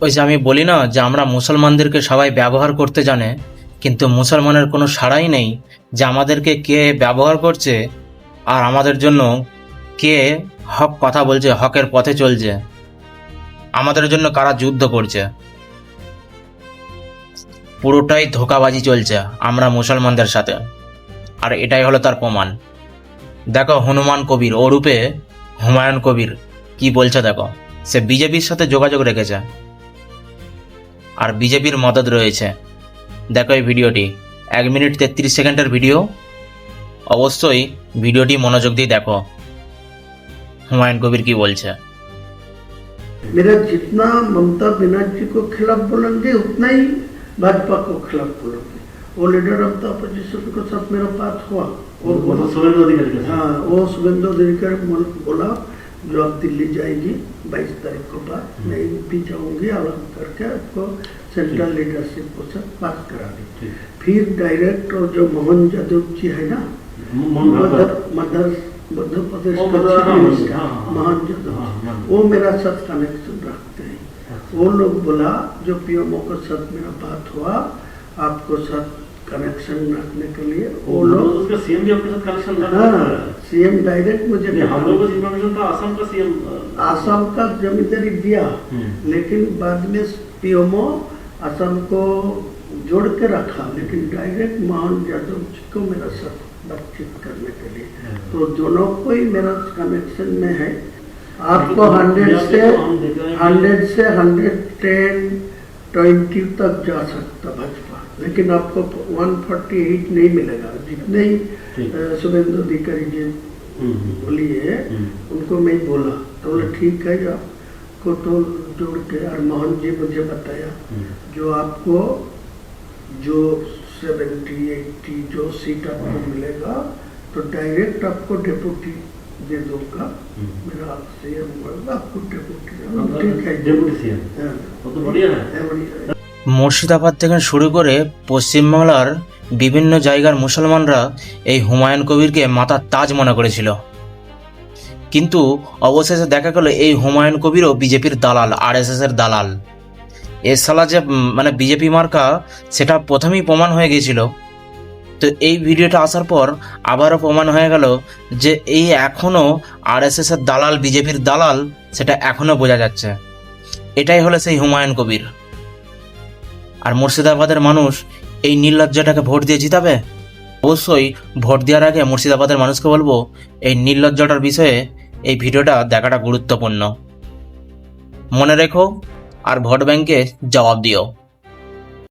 ওই যে আমি বলি না যে আমরা মুসলমানদেরকে সবাই ব্যবহার করতে জানে, কিন্তু মুসলমানের কোনো সাড়াই নেই যে আমাদেরকে কে ব্যবহার করছে আর আমাদের জন্য কে হক কথা বলছে, হকের পথে চলছে, আমাদের জন্য কারা যুদ্ধ করছে। পুরোটাই ধোঁকাবাজি চলছে আমরা মুসলমানদের সাথে, আর এটাই হলো তার প্রমাণ। দেখো হনুমান কবির ওরূপে হুমায়ুন কবির কি বলছে দেখো। সে বিজেপির সাথে যোগাযোগ রেখেছে আর বিজেপির মদত রয়েছে। দেখো এই ভিডিওটি 1 মিনিট 33 সেকেন্ডের ভিডিও, অবশ্যই ভিডিওটি মনোযোগ দিয়ে দেখো হুমায়ুন কবির কি বলছে। मेरा जितना ममता बनर्जी को खिलाफ बोलेंगे उतना ही भाजपा को खिलाफ बोलेंगे। वो लीडर ऑफ द अपोजिशन के साथ मेरा बात हुआ, वो शुभेंदु अधिकारी बोला जो आप दिल्ली जाएगी 22 तारीख को बाद, मैं भी जाऊंगी, अलग करके आपको सेंट्रल लीडरशिप को साथ बात करा दी। फिर डायरेक्ट और जो मोहन यादव जी है ना, मध्य प्रदेश का चीफ मिनिस्टर मोहन यादव, वो मेरा साथ कनेक्शन रखते हैं। वो लोग बोला जो पीएमओ के साथ मेरा बात हुआ, आपको साथ कनेक्शन रखने के लिए वो लोग सीएम भी अपने साथ कनेक्शन रखा। हाँ, सीएम डायरेक्ट मुझे हम लोग को इन्फॉर्मेशन था आसाम का सीएम, आसाम का जमींदारी दिया, लेकिन बाद में पीएमओ आसाम को जोड़ के रखा, लेकिन डायरेक्ट मोहन यादव जी को मेरा साथ बातचीत करने के लिए, तो दोनों को ही मेरा कनेक्शन में है। आपको 100 से 110, 20 तक जा सकता भाजपा, लेकिन आपको 148 नहीं मिलेगा। जितने ही शुभेंदु अधिकारी जी बोलिए उनको मैं बोला, तो बोले ठीक है, आपको तो जोड़ के। और मोहन जी मुझे बताया जो आपको जो 70-80 जो सीट आपको मिलेगा तो डायरेक्ट आपको डेप्यूटी दे दूंगा, मेरा सीएम आपको डेप्यूटी। ठीक है, डेप्यूटी सीएम, वो तो बढ़िया है। মুর্শিদাবাদ থেকে শুরু করে পশ্চিমবাংলার বিভিন্ন জায়গার মুসলমানরা এই হুমায়ুন কবিরকে মাথার তাজ মনে করেছিল, কিন্তু অবশেষে দেখা গেল এই হুমায়ুন কবিরও বিজেপির দালাল, আরএসএস এর দালাল। এ সালা যে মানে বিজেপি মার্কা সেটা প্রথমেই প্রমাণ হয়ে গিয়েছিল। তো এই ভিডিওটা আসার পর আবারও প্রমাণ হয়ে গেল যে এই এখনও আরএসএস এর দালাল, বিজেপির দালাল, সেটা এখনও বোঝা যাচ্ছে। এটাই হলো সেই হুমায়ুন কবির। আর মুর্শিদাবাদের মানুষ এই নির্লজ্জটাকে ভোট দিয়ে জিতাবে। অবশ্যই ভোট দেওয়ার আগে মুর্শিদাবাদের মানুষকে বলবো এই নির্লজ্জটার বিষয়ে এই ভিডিওটা দেখাটা গুরুত্বপূর্ণ। মনে রেখো আর ভোট ব্যাংকে জবাব দিও।